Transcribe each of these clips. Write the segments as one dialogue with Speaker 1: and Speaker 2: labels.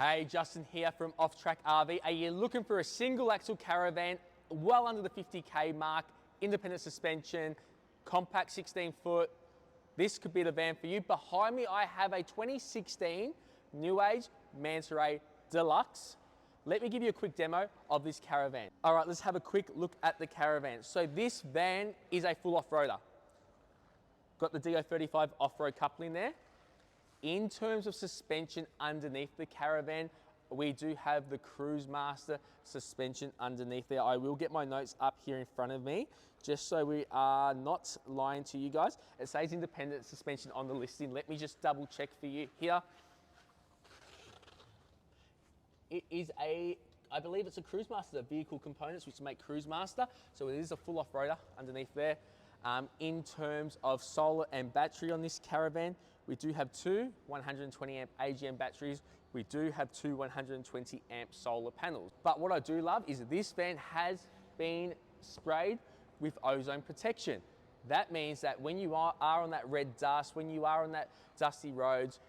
Speaker 1: Hey, Justin here from Off Track RV. Are you looking for a single axle caravan well under the 50K mark, independent suspension, compact 16 foot? This could be the van for you. Behind me, I have a 2016 New Age Manta Ray Deluxe. Let me give you a quick demo of this caravan. All right, let's have a quick look at the caravan. So this van is a full off-roader. Got the DO35 off-road coupling there. In terms of suspension underneath the caravan, we do have the Cruise Master suspension underneath there. I will get my notes up here in front of me, just so we are not lying to you guys. It says independent suspension on the listing. Let me just double check for you here. It is I believe it's a Cruise Master, the vehicle components which make Cruise Master. So it is a full off-roader underneath there. In terms of solar and battery on this caravan, we do have two 120 amp AGM batteries. We do have two 120 amp solar panels. But what I do love is that this van has been sprayed with ozone protection. That means that when you are on that red dust, when you are on that dusty roads,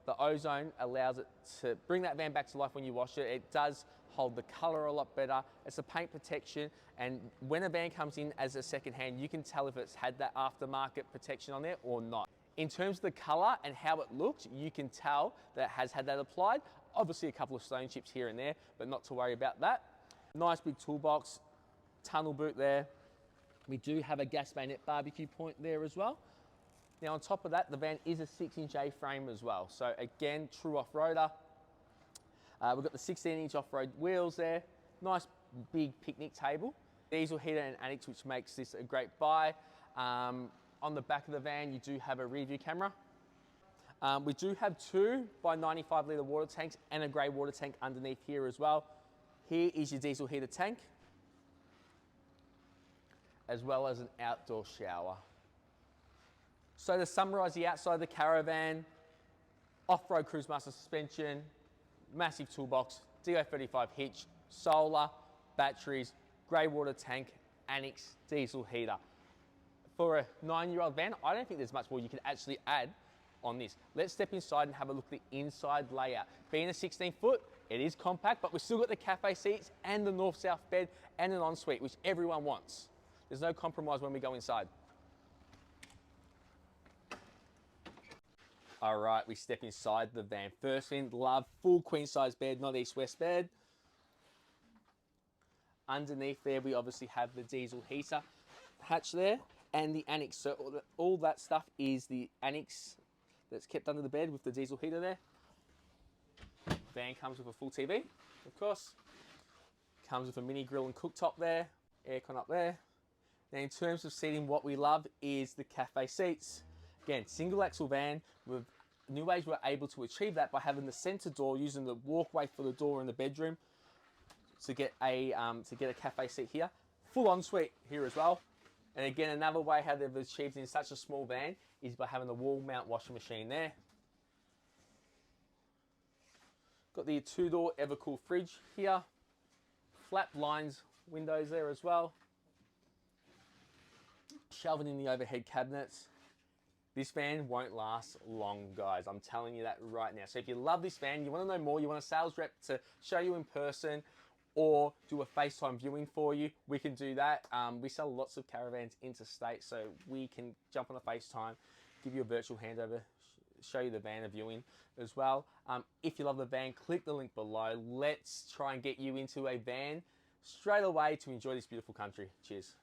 Speaker 1: the ozone allows it to bring that van back to life when you wash it. It does hold the color a lot better. It's a paint protection, and when a van comes in as a second hand, you can tell if it's had that aftermarket protection on there or not. In terms of the color and how it looks, you can tell that it has had that applied. Obviously a couple of stone chips here and there, but not to worry about that. Nice big toolbox, tunnel boot there. We do have a gas magnet barbecue point there as well. Now on top of that, the van is a 6-inch A-frame as well. So again, true off-roader. We've got the 16-inch off-road wheels there. Nice big picnic table. Diesel heater and Annex, which makes this a great buy. On the back of the van, you do have a rear view camera. We do have two by 95 litre water tanks and a grey water tank underneath here as well. Here is your diesel heater tank, as well as an outdoor shower. So to summarise the outside of the caravan, off-road Cruise Master suspension, massive toolbox, DO35 hitch, solar, batteries, grey water tank, Annex, diesel heater. For a 9-year-old van, I don't think there's much more you can actually add on this. Let's step inside and have a look at the inside layout. Being a 16 foot, it is compact, but we've still got the cafe seats and the north-south bed and an ensuite, which everyone wants. There's no compromise when we go inside. All right, we step inside the van. First thing, love, full queen size bed, not east-west bed. Underneath there, we obviously have the diesel heater hatch there and the Annex. So all that stuff is the Annex that's kept under the bed with the diesel heater there. Van comes with a full TV, of course. Comes with a mini grill and cooktop there, aircon up there. Now in terms of seating, what we love is the cafe seats. Again, single axle van. With New Age, we're able to achieve that by having the center door, using the walkway for the door in the bedroom to get a cafe seat here. Full ensuite here as well. And again, another way how they've achieved in such a small van is by having the wall mount washing machine there. Got the 2-door EvaKool fridge here. Flat blinds windows there as well. Shelving in the overhead cabinets. This van won't last long, guys. I'm telling you that right now. So if you love this van, you want to know more, you want a sales rep to show you in person or do a FaceTime viewing for you, we can do that. We sell lots of caravans interstate, so we can jump on a FaceTime, give you a virtual handover, show you the van, a viewing as well. If you love the van, click the link below. Let's try and get you into a van straight away to enjoy this beautiful country. Cheers.